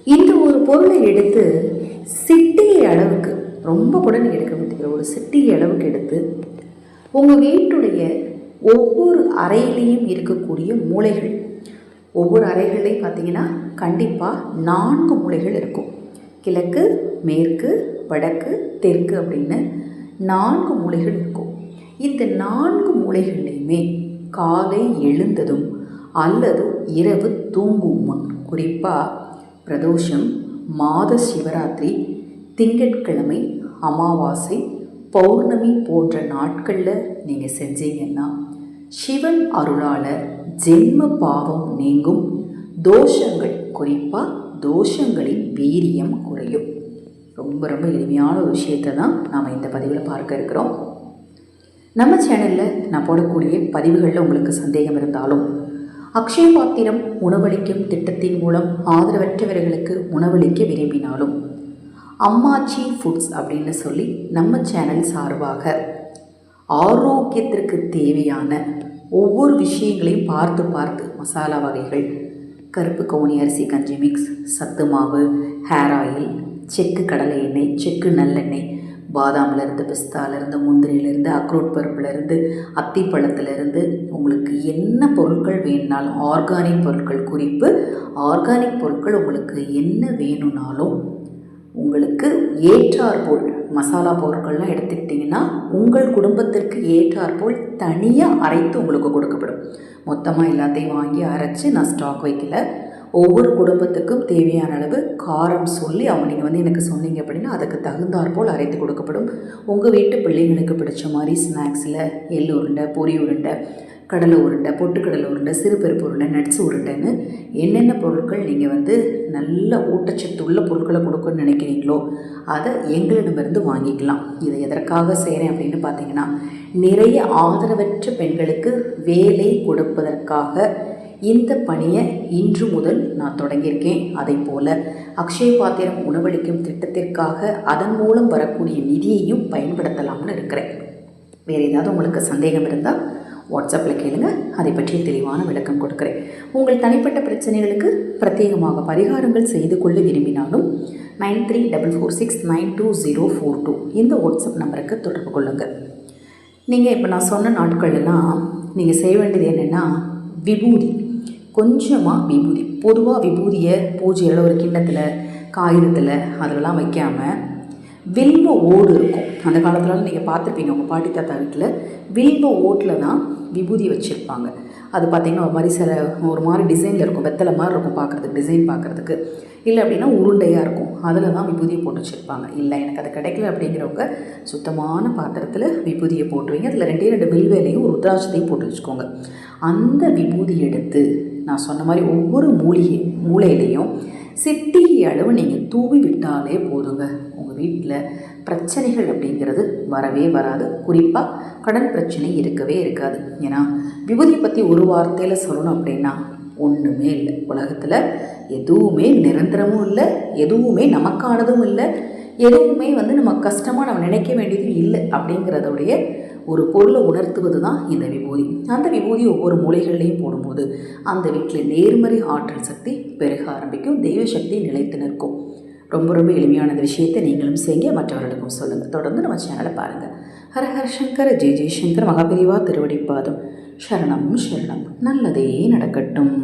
இந்த ஒரு பொருளை எடுத்து சிட்டிகை அளவுக்கு, ரொம்ப கூட நீங்கள் எடுக்க மாட்டீங்க, ஒரு சிட்டிகை அளவுக்கு எடுத்து உங்கள் வீட்டுடைய ஒவ்வொரு அறையிலையும் இருக்கக்கூடிய மூலைகள், ஒவ்வொரு அறைகளையும் பார்த்தீங்கன்னா கண்டிப்பாக 4 மூலைகள் இருக்கும். கிழக்கு, மேற்கு, வடக்கு, தெற்கு அப்படின்னு 4 மூலைகள் இருக்கும். இந்த 4 மூலைகள்லையுமே காலை எழுந்ததும் அல்லது இரவு தூங்கும் முன், குறிப்பாக பிரதோஷம், மாத சிவராத்திரி, திங்கட்கிழமை, அமாவாசை, பௌர்ணமி போன்ற நாட்களில் நீங்கள் செஞ்சீங்கன்னா சிவன் அருளால் ஜென்ம பாவம் நீங்கும், தோஷங்கள், குறிப்பாக தோஷங்களின் வீரியம் குறையும். ரொம்ப ரொம்ப எளிமையான ஒரு விஷயத்தை தான் நாம் இந்த பதிவில் பார்க்க இருக்கிறோம். நம்ம சேனலில் நான் போடக்கூடிய பதிவுகளில் உங்களுக்கு சந்தேகம் இருந்தாலும், அக்ஷய பாத்திரம் உணவளிக்கும் திட்டத்தின் மூலம் ஆதரவற்றவர்களுக்கு உணவளிக்க விரும்பினாலும், அம்மாச்சி ஃபுட்ஸ் அப்படின்னு சொல்லி நம்ம சேனல் சார்பாக ஆரோக்கியத்திற்கு தேவையான ஒவ்வொரு விஷயங்களையும் பார்த்து மசாலா வகைகள், கருப்பு கவுனி அரிசி கஞ்சி மிக்ஸ், சத்து மாவு, ஹேர் ஆயில், செக்கு கடலை எண்ணெய், செக்கு நல்லெண்ணெய், பாதாம்லேருந்து, பிஸ்தாலேருந்து, முந்திரியிலேருந்து, அக்ரோட் பருப்புலேருந்து, அத்திப்பழத்துலேருந்து உங்களுக்கு என்ன பொருட்கள் வேணுனாலும், ஆர்கானிக் பொருட்கள், குறிப்பு ஆர்கானிக் பொருட்கள் உங்களுக்கு என்ன வேணும்னாலும் உங்களுக்கு ஏற்றாற்போல் மசாலா பொருட்கள்லாம் எடுத்துக்கிட்டிங்கன்னா உங்கள் குடும்பத்திற்கு ஏற்றாற்போல் தனியாக அரைத்து உங்களுக்கு கொடுக்கப்படும். மொத்தமாக எல்லாத்தையும் வாங்கி அரைச்சி நான் ஸ்டாக் வைக்கல. ஒவ்வொரு குடும்பத்துக்கும் தேவையான அளவு காரம் சொல்லி நீங்கள் வந்து எனக்கு சொன்னீங்க அப்படின்னா அதுக்கு தகுந்தாற்போல் அரைத்து கொடுக்கப்படும். உங்கள் வீட்டு பிள்ளைங்களுக்கு பிடிச்ச மாதிரி ஸ்நாக்ஸில் எள்ளு உருண்டை, பொரி உருண்டை, கடலை உருண்டை, பொட்டுக்கடலை உருண்டை, சிறுபருப்பு உருண்டை, நட்ஸ் உருண்டைன்னு என்னென்ன பொருட்கள் நீங்கள் வந்து நல்ல ஊட்டச்சத்து உள்ள பொருட்களை கொடுக்கணும்னு நினைக்கிறீங்களோ அதை எங்களிடமிருந்து வாங்கிக்கலாம். இதை எதற்காக செய்கிறேன் அப்படின்னு பார்த்தீங்கன்னா, நிறைய ஆதரவற்ற பெண்களுக்கு வேலை கொடுப்பதற்காக இந்த பணியை இன்று முதல் நான் தொடங்கியிருக்கேன். அதை போல் அக்ஷய பாத்திரம் உணவளிக்கும் திட்டத்திற்காக அதன் மூலம் வரக்கூடிய நிதியையும் பயன்படுத்தலாம்னு இருக்கிறேன். வேறு ஏதாவது உங்களுக்கு சந்தேகம் இருந்தால் வாட்ஸ்அப்பில் கேளுங்க, அதை பற்றிய தெளிவான விளக்கம் கொடுக்குறேன். உங்கள் தனிப்பட்ட பிரச்சனைகளுக்கு பிரத்யேகமாக பரிகாரங்கள் செய்து கொள்ள விரும்பினாலும் 9344692042 இந்த வாட்ஸ்அப் நம்பருக்கு தொடர்பு கொள்ளுங்கள். நீங்கள் இப்போ நான் சொன்ன நாட்கள்லாம் நீங்கள் செய்ய வேண்டியது என்னென்னா, விபூதி, கொஞ்சமாக விபூதி, பொதுவாக விபூதியை பூஜையில் ஒரு கிண்ணத்தில், காகிதத்தில் அதெல்லாம் வைக்காமல் வில்வ ஓடு இருக்கும். அந்த காலத்துலலாம் நீங்கள் பார்த்துருப்பீங்க, உங்கள் பாட்டி தாத்தா வீட்டில் வில்வ ஓட்டில் தான் விபூதி வச்சுருப்பாங்க. அது பார்த்திங்கன்னா ஒரு மாதிரி டிசைனில் இருக்கும், வெத்தலை மாதிரி இருக்கும் பார்க்குறதுக்கு, டிசைன் பார்க்குறதுக்கு. இல்லை அப்படின்னா உருண்டையாக இருக்கும், அதில் தான் விபூதியை போட்டு வச்சுருப்பாங்க. இல்லை எனக்கு அது கிடைக்கல அப்படிங்கிறவங்க சுத்தமான பாத்திரத்தில் விபூதியை போட்டுவீங்க. அதில் 2 வில்வேலையும் ஒரு ருத்ராட்சத்தையும் போட்டு வச்சுக்கோங்க. அந்த விபூதி எடுத்து நான் சொன்ன மாதிரி ஒவ்வொரு மூலையிலையும் சிட்டிகை அளவு நீங்கள் தூவி விட்டாலே போதுங்க. உங்கள் வீட்டில் பிரச்சனைகள் அப்படிங்கிறது வரவே வராது. குறிப்பாக கடன் பிரச்சனை இருக்கவே இருக்காது. ஏன்னா விபூதியை பற்றி ஒரு வார்த்தையில் சொல்லணும் அப்படின்னா ஒன்றுமே இல்லை. உலகத்தில் எதுவுமே நிரந்தரமும் இல்லை, எதுவுமே நமக்கானதும் இல்லை, எதுவுமே வந்து நம்ம கஷ்டமாக நம்ம நினைக்க வேண்டியதும் இல்லை அப்படிங்கிறதுடைய ஒரு பொருளை உணர்த்துவது தான் இந்த விபூதி. அந்த விபூதி ஒவ்வொரு மூலைகள்லையும் போடும்போது அந்த வீட்டில் நேர்மறை ஆற்றல் சக்தி பெருக ஆரம்பிக்கும், தெய்வ சக்தி நிலைத்து நிற்கும். ரொம்ப ரொம்ப எளிமையான இந்த விஷயத்தை நீங்களும் செய்ய, மற்றவர்களுக்கும் சொல்லுங்கள். தொடர்ந்து நம்ம சேனலை பாருங்கள். ஹர ஹர சங்கர, ஜெய் ஜெய் சங்கர், மகாபிரிவா திருவடிப்பாதம். சரணம் சரணம். நல்லதே நடக்கட்டும்.